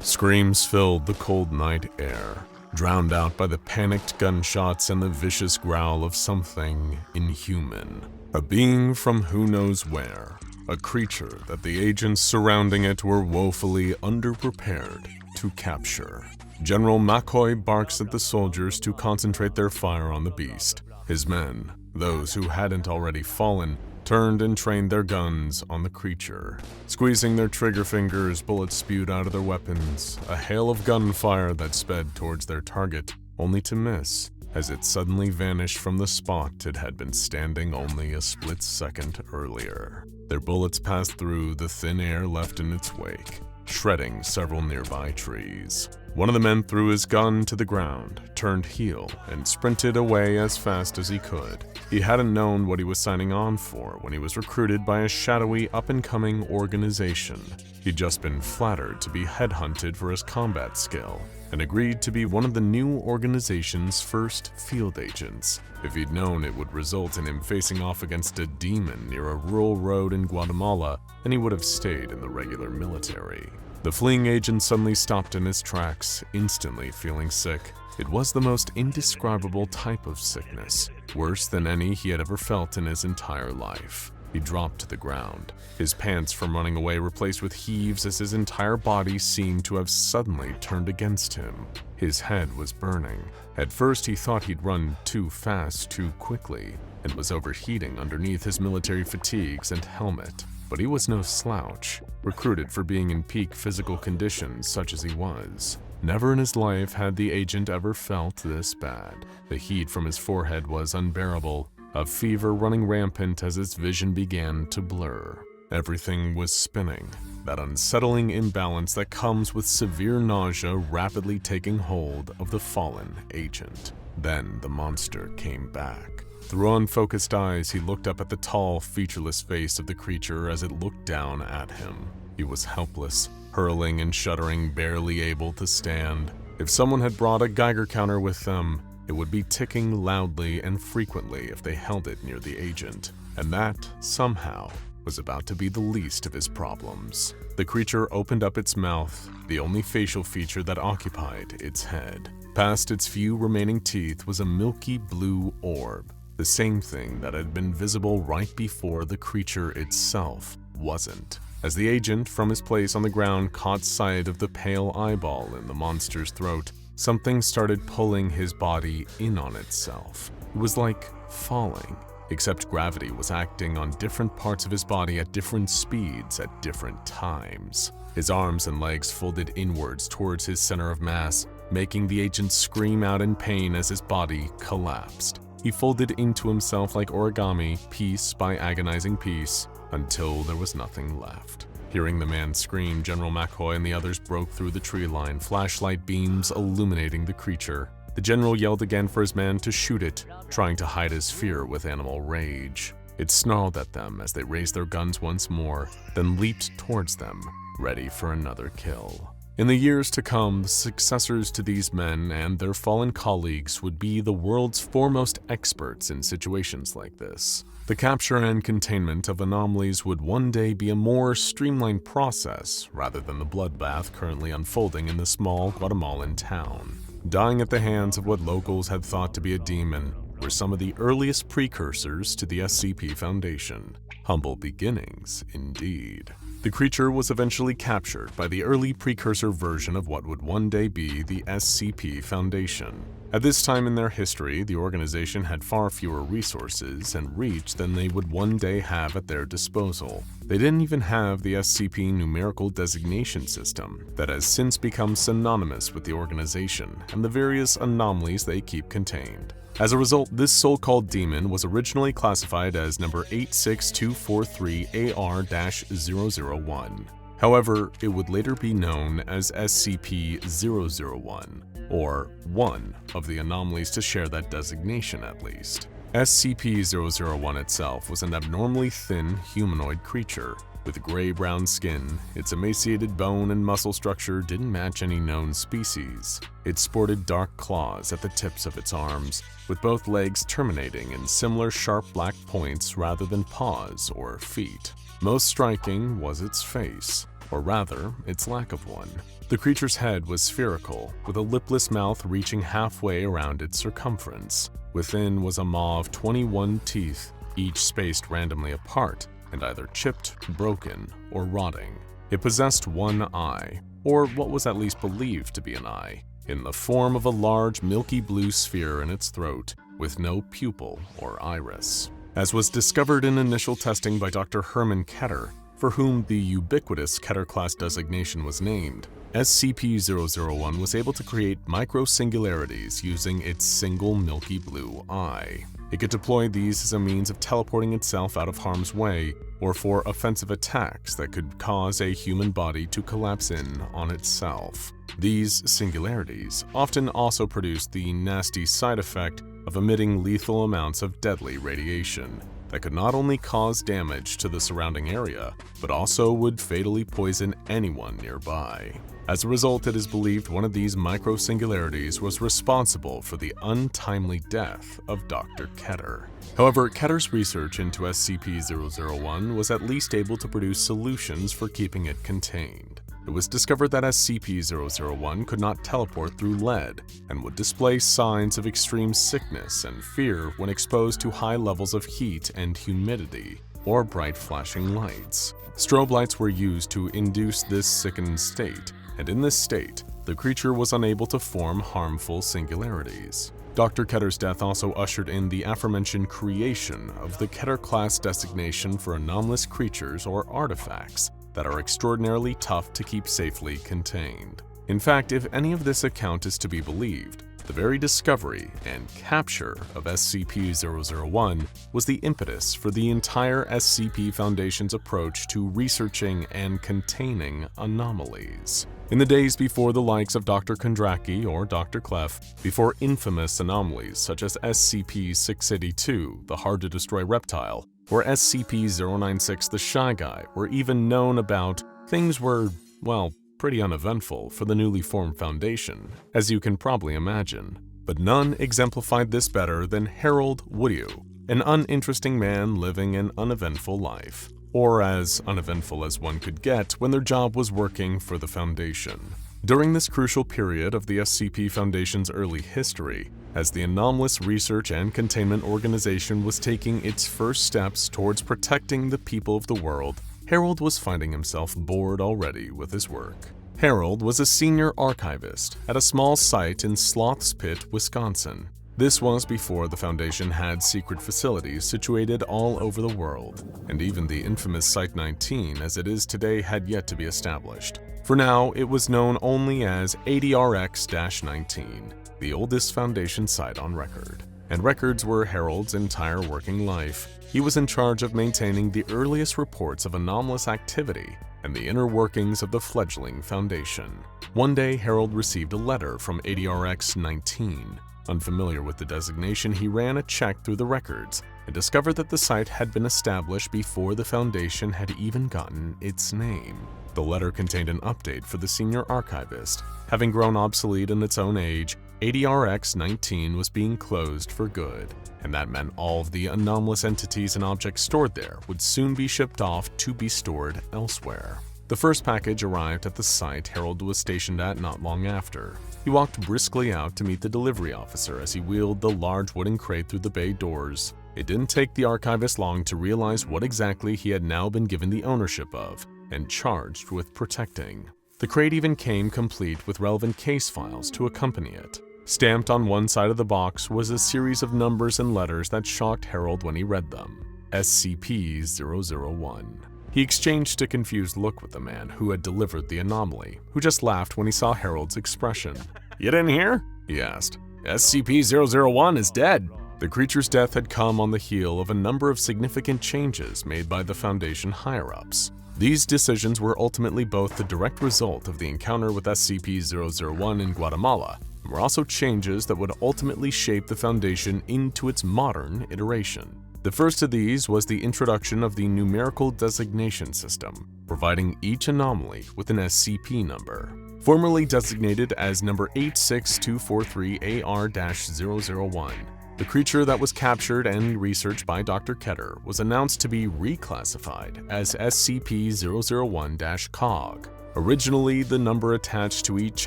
Screams filled the cold night air, drowned out by the panicked gunshots and the vicious growl of something inhuman. A being from who knows where, a creature that the agents surrounding it were woefully underprepared to capture. General McCoy barks at the soldiers to concentrate their fire on the beast. His men, those who hadn't already fallen, turned and trained their guns on the creature. Squeezing their trigger fingers, bullets spewed out of their weapons, a hail of gunfire that sped towards their target, only to miss as it suddenly vanished from the spot it had been standing only a split second earlier. Their bullets passed through the thin air left in its wake, shredding several nearby trees. One of the men threw his gun to the ground, turned heel, and sprinted away as fast as he could. He hadn't known what he was signing on for when he was recruited by a shadowy up-and-coming organization. He'd just been flattered to be headhunted for his combat skill, and agreed to be one of the new organization's first field agents. If he'd known it would result in him facing off against a demon near a rural road in Guatemala, then he would have stayed in the regular military. The fleeing agent suddenly stopped in his tracks, instantly feeling sick. It was the most indescribable type of sickness, worse than any he had ever felt in his entire life. He dropped to the ground, his pants from running away replaced with heaves as his entire body seemed to have suddenly turned against him. His head was burning. At first he thought he'd run too fast too quickly, and was overheating underneath his military fatigues and helmet. But he was no slouch, recruited for being in peak physical conditions such as he was. Never in his life had the agent ever felt this bad. The heat from his forehead was unbearable, a fever running rampant as his vision began to blur. Everything was spinning, that unsettling imbalance that comes with severe nausea rapidly taking hold of the fallen agent. Then the monster came back. Through unfocused eyes, he looked up at the tall, featureless face of the creature as it looked down at him. He was helpless, hurling and shuddering, barely able to stand. If someone had brought a Geiger counter with them, it would be ticking loudly and frequently if they held it near the agent. And that, somehow, was about to be the least of his problems. The creature opened up its mouth, the only facial feature that occupied its head. Past its few remaining teeth was a milky blue orb, the same thing that had been visible right before the creature itself wasn't. As the agent, from his place on the ground, caught sight of the pale eyeball in the monster's throat, something started pulling his body in on itself. It was like falling, except gravity was acting on different parts of his body at different speeds at different times. His arms and legs folded inwards towards his center of mass, making the agent scream out in pain as his body collapsed. He folded into himself like origami, piece by agonizing piece, until there was nothing left. Hearing the man scream, General McCoy and the others broke through the tree line, flashlight beams illuminating the creature. The general yelled again for his men to shoot it, trying to hide his fear with animal rage. It snarled at them as they raised their guns once more, then leaped towards them, ready for another kill. In the years to come, the successors to these men and their fallen colleagues would be the world's foremost experts in situations like this. The capture and containment of anomalies would one day be a more streamlined process rather than the bloodbath currently unfolding in the small Guatemalan town. Dying at the hands of what locals had thought to be a demon were some of the earliest precursors to the SCP Foundation. Humble beginnings, indeed. The creature was eventually captured by the early precursor version of what would one day be the SCP Foundation. At this time in their history, the organization had far fewer resources and reach than they would one day have at their disposal. They didn't even have the SCP numerical designation system that has since become synonymous with the organization and the various anomalies they keep contained. As a result, this so-called demon was originally classified as number 86243AR-001. However, it would later be known as SCP-001, or one of the anomalies to share that designation at least. SCP-001 itself was an abnormally thin humanoid creature. With gray-brown skin, its emaciated bone and muscle structure didn't match any known species. It sported dark claws at the tips of its arms, with both legs terminating in similar sharp black points rather than paws or feet. Most striking was its face. or rather, its lack of one. The creature's head was spherical, with a lipless mouth reaching halfway around its circumference. Within was a maw of 21 teeth, each spaced randomly apart and either chipped, broken, or rotting. It possessed one eye, or what was at least believed to be an eye, in the form of a large milky-blue sphere in its throat, with no pupil or iris. As was discovered in initial testing by Dr. Herman Keter, for whom the ubiquitous Keter class designation was named, SCP-001 was able to create micro-singularities using its single milky-blue eye. It could deploy these as a means of teleporting itself out of harm's way, or for offensive attacks that could cause a human body to collapse in on itself. These singularities often also produced the nasty side effect of emitting lethal amounts of deadly radiation that could not only cause damage to the surrounding area, but also would fatally poison anyone nearby. As a result, it is believed one of these micro-singularities was responsible for the untimely death of Dr. Keter. However, Keter's research into SCP-001 was at least able to produce solutions for keeping it contained. It was discovered that SCP-001 could not teleport through lead and would display signs of extreme sickness and fear when exposed to high levels of heat and humidity or bright flashing lights. Strobe lights were used to induce this sickened state, and in this state, the creature was unable to form harmful singularities. Dr. Keter's death also ushered in the aforementioned creation of the Keter class designation for anomalous creatures or artifacts that are extraordinarily tough to keep safely contained. In fact, if any of this account is to be believed, the very discovery and capture of SCP-001 was the impetus for the entire SCP Foundation's approach to researching and containing anomalies. In the days before the likes of Dr. Kondraki or Dr. Clef, before infamous anomalies such as SCP-682, the hard-to-destroy reptile, or SCP-096, the Shy Guy, were even known about, things were, well, pretty uneventful for the newly formed Foundation, as you can probably imagine. But none exemplified this better than Harold Woodeu, an uninteresting man living an uneventful life, or as uneventful as one could get when their job was working for the Foundation. During this crucial period of the SCP Foundation's early history, as the Anomalous Research and Containment Organization was taking its first steps towards protecting the people of the world, Harold was finding himself bored already with his work. Harold was a senior archivist at a small site in Sloth's Pit, Wisconsin. This was before the Foundation had secret facilities situated all over the world, and even the infamous Site-19 as it is today had yet to be established. For now, it was known only as ADRX-19, the oldest Foundation site on record. And records were Harold's entire working life. He was in charge of maintaining the earliest reports of anomalous activity and the inner workings of the fledgling Foundation. One day, Harold received a letter from ADRX-19. Unfamiliar with the designation, he ran a check through the records and discovered that the site had been established before the Foundation had even gotten its name. The letter contained an update for the senior archivist. Having grown obsolete in its own age, ADRX-19 was being closed for good, and that meant all of the anomalous entities and objects stored there would soon be shipped off to be stored elsewhere. The first package arrived at the site Harold was stationed at not long after. He walked briskly out to meet the delivery officer as he wheeled the large wooden crate through the bay doors. It didn't take the archivist long to realize what exactly he had now been given the ownership of and charged with protecting. The crate even came complete with relevant case files to accompany it. Stamped on one side of the box was a series of numbers and letters that shocked Harold when he read them. SCP-001. He exchanged a confused look with the man who had delivered the anomaly, who just laughed when he saw Harold's expression. "You didn't hear?" he asked. "SCP-001 is dead." The creature's death had come on the heel of a number of significant changes made by the Foundation higher-ups. These decisions were ultimately both the direct result of the encounter with SCP-001 in Guatemala, and were also changes that would ultimately shape the Foundation into its modern iteration. The first of these was the introduction of the numerical designation system, providing each anomaly with an SCP number. Formerly designated as number 86243AR-001, The creature that was captured and researched by Dr. Keter was announced to be reclassified as SCP-001-COG. Originally, the number attached to each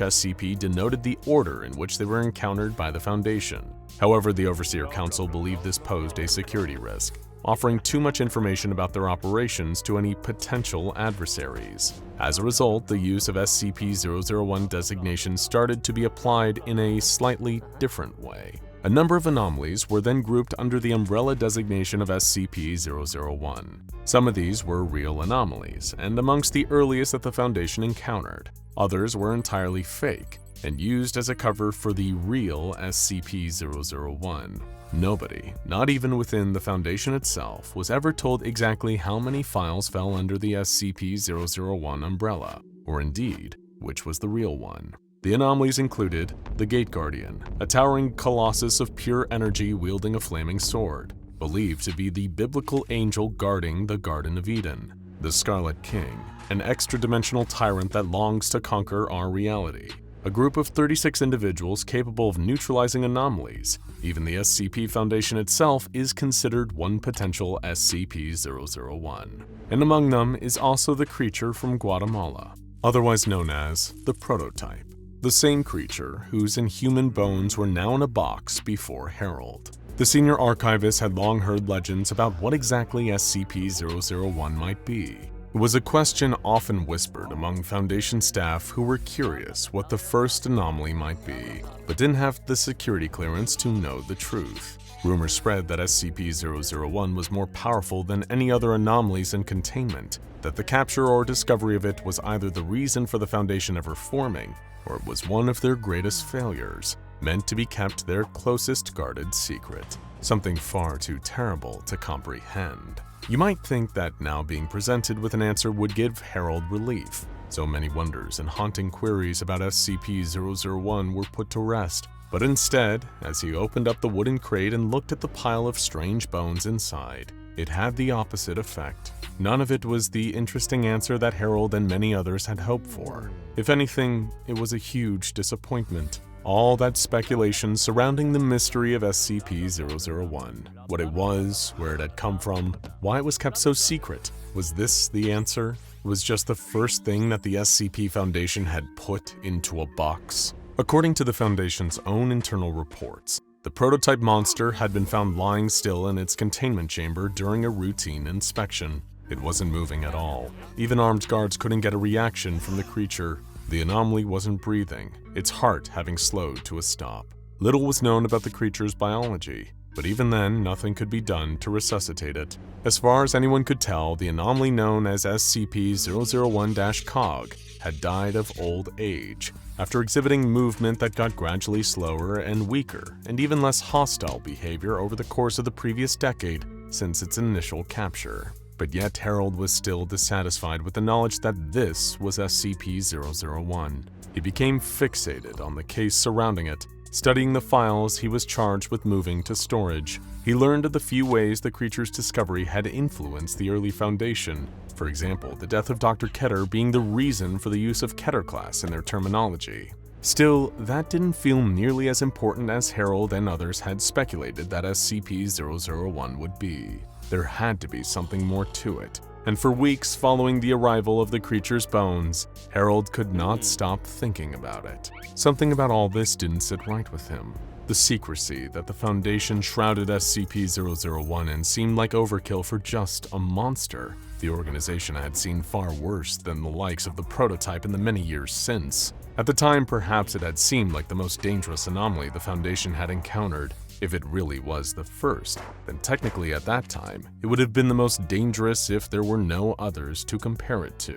SCP denoted the order in which they were encountered by the Foundation. However, the Overseer Council believed this posed a security risk, offering too much information about their operations to any potential adversaries. As a result, the use of SCP-001 designation started to be applied in a slightly different way. A number of anomalies were then grouped under the umbrella designation of SCP-001. Some of these were real anomalies, and amongst the earliest that the Foundation encountered. Others were entirely fake, and used as a cover for the real SCP-001. Nobody, not even within the Foundation itself, was ever told exactly how many files fell under the SCP-001 umbrella, or indeed, which was the real one. The anomalies included the Gate Guardian, a towering colossus of pure energy wielding a flaming sword, believed to be the biblical angel guarding the Garden of Eden. The Scarlet King, an extra-dimensional tyrant that longs to conquer our reality. A group of 36 individuals capable of neutralizing anomalies. Even the SCP Foundation itself is considered one potential SCP-001. And among them is also the creature from Guatemala, otherwise known as the Prototype. The same creature whose inhuman bones were now in a box before Harold. The senior archivist had long heard legends about what exactly SCP-001 might be. It was a question often whispered among Foundation staff who were curious what the first anomaly might be, but didn't have the security clearance to know the truth. Rumors spread that SCP-001 was more powerful than any other anomalies in containment, that the capture or discovery of it was either the reason for the Foundation ever forming, or it was one of their greatest failures, meant to be kept their closest guarded secret. Something far too terrible to comprehend. You might think that now being presented with an answer would give Harold relief. So many wonders and haunting queries about SCP-001 were put to rest. But instead, as he opened up the wooden crate and looked at the pile of strange bones inside, it had the opposite effect. None of it was the interesting answer that Harold and many others had hoped for. If anything, it was a huge disappointment. All that speculation surrounding the mystery of SCP-001, what it was, where it had come from, why it was kept so secret. Was this the answer? It was just the first thing that the SCP Foundation had put into a box? According to the Foundation's own internal reports, the prototype monster had been found lying still in its containment chamber during a routine inspection. It wasn't moving at all. Even armed guards couldn't get a reaction from the creature. The anomaly wasn't breathing, its heart having slowed to a stop. Little was known about the creature's biology, but even then, nothing could be done to resuscitate it. As far as anyone could tell, the anomaly known as SCP-001-COG had died of old age, after exhibiting movement that got gradually slower and weaker, and even less hostile behavior over the course of the previous decade since its initial capture. But yet Harold was still dissatisfied with the knowledge that this was SCP-001. He became fixated on the case surrounding it. Studying the files he was charged with moving to storage, he learned of the few ways the creature's discovery had influenced the early Foundation. For example, the death of Dr. Keter being the reason for the use of Keter Class in their terminology. Still, that didn't feel nearly as important as Harold and others had speculated that SCP-001 would be. There had to be something more to it, and for weeks following the arrival of the creature's bones, Harold could not stop thinking about it. Something about all this didn't sit right with him. The secrecy that the Foundation shrouded SCP-001 in seemed like overkill for just a monster. The organization had seen far worse than the likes of the Prototype in the many years since. At the time, perhaps it had seemed like the most dangerous anomaly the Foundation had encountered. If it really was the first, then technically at that time, it would have been the most dangerous if there were no others to compare it to.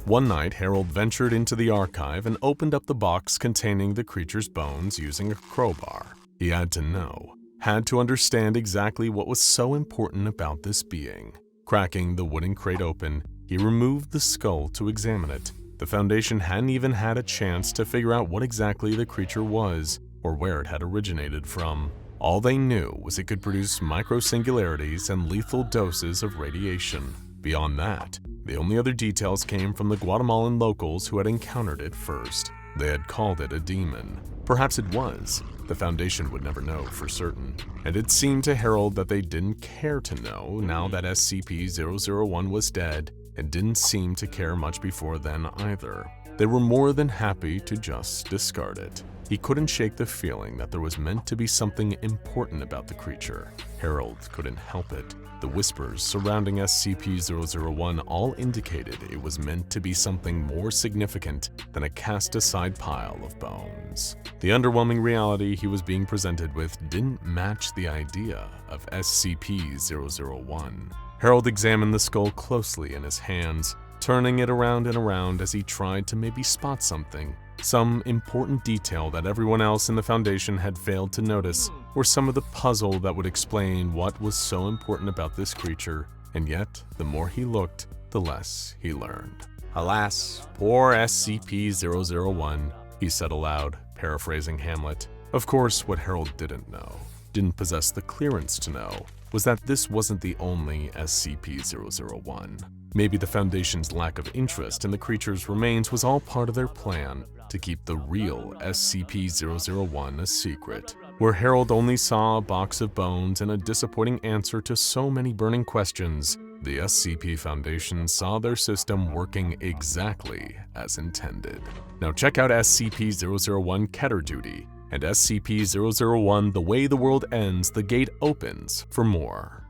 One night, Harold ventured into the archive and opened up the box containing the creature's bones using a crowbar. He had to know, had to understand exactly what was so important about this being. Cracking the wooden crate open, he removed the skull to examine it. The Foundation hadn't even had a chance to figure out what exactly the creature was or where it had originated from. All they knew was it could produce micro-singularities and lethal doses of radiation. Beyond that, the only other details came from the Guatemalan locals who had encountered it first. They had called it a demon. Perhaps it was. The Foundation would never know for certain. And it seemed to Harold that they didn't care to know now that SCP-001 was dead, and didn't seem to care much before then either. They were more than happy to just discard it. He couldn't shake the feeling that there was meant to be something important about the creature. Harold couldn't help it. The whispers surrounding SCP-001 all indicated it was meant to be something more significant than a cast-aside pile of bones. The underwhelming reality he was being presented with didn't match the idea of SCP-001. Harold examined the skull closely in his hands, turning it around and around as he tried to maybe spot something. Some important detail that everyone else in the Foundation had failed to notice, or some of the puzzle that would explain what was so important about this creature, and yet, the more he looked, the less he learned. Alas, poor SCP-001, he said aloud, paraphrasing Hamlet. Of course, what Harold didn't possess the clearance to know, was that this wasn't the only SCP-001. Maybe the Foundation's lack of interest in the creature's remains was all part of their plan to keep the real SCP-001 a secret. Where Harold only saw a box of bones and a disappointing answer to so many burning questions, the SCP Foundation saw their system working exactly as intended. Now check out SCP-001 Keter Duty and SCP-001 The Way the World Ends, The Gate Opens for more.